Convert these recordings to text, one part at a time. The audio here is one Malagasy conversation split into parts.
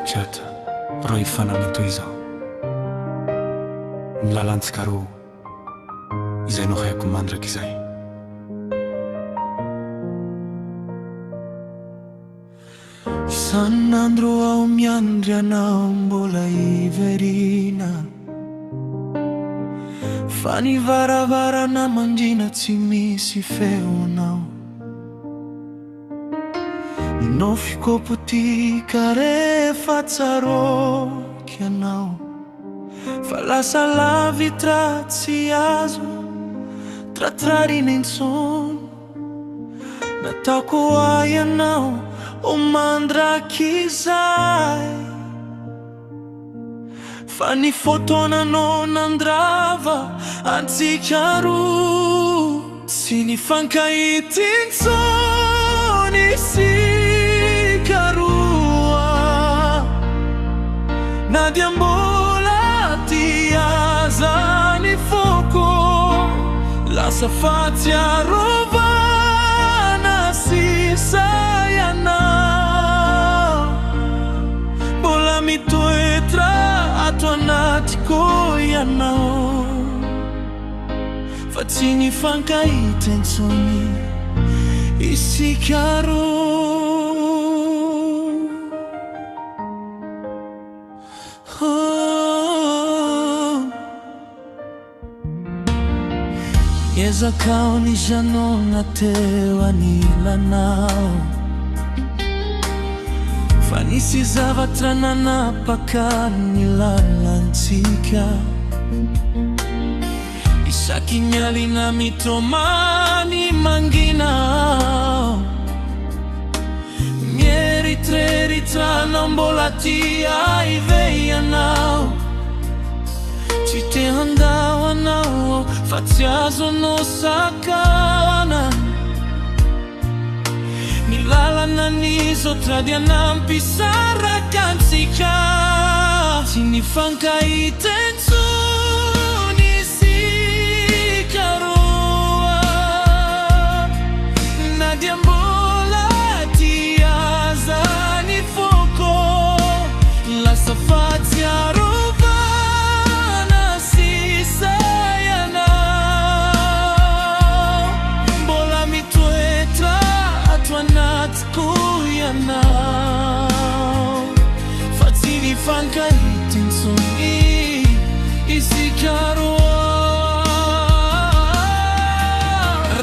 qëtë roj fëna më të izo Në lalan të karu Izaj nuk e kumandra kizaj Sa n'andro au mjandria na mbola I verina Fani varavara na mangjina ci misi feu nau Non fico puticare fazzaro che nau Falla sala vitraziaso Tratrarine in son Na tauko aia nau O mandra kizai Fanni fotona non andrava Anzi chiaro Si ni fanca I tinzoni si carua Nadia mbola ti asani fuoco La safazia rovana si sayana Bola mi tuetra atuanatico yanao Fazzini fanca I tenzoni I si chiaro Ieza kao ni jano na tewa ni lanao Fanisi zava tranana paka ni lalantika Isa kinyali na mitomani mangina Mieri tre ritrana mbolatia I veia nao Ci te andava nao Faziaso no sakana Ni lala na niso tradianam pisarra cansica Ci ni fanca I tenzoni si caroa Nadia mbola ti asani fuoco La safazia Fazzini fanca I tenzoni I si chiaro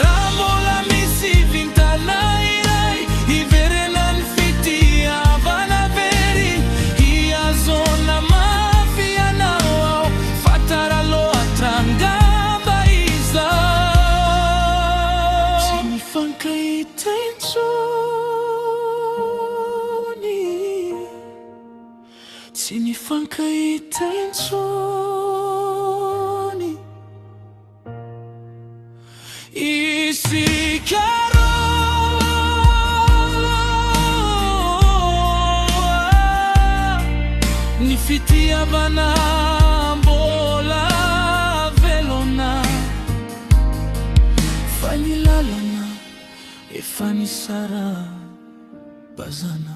Ramola mi si vinta nairai I verenan fiti avana veri I azona mafia nao Fataralo atrangamba isa Fazzini fanca I tenzoni Si ni fanca I tenzoni I si chiaro Ni fiti avana bola velona Fagli lalana E fani sara bazana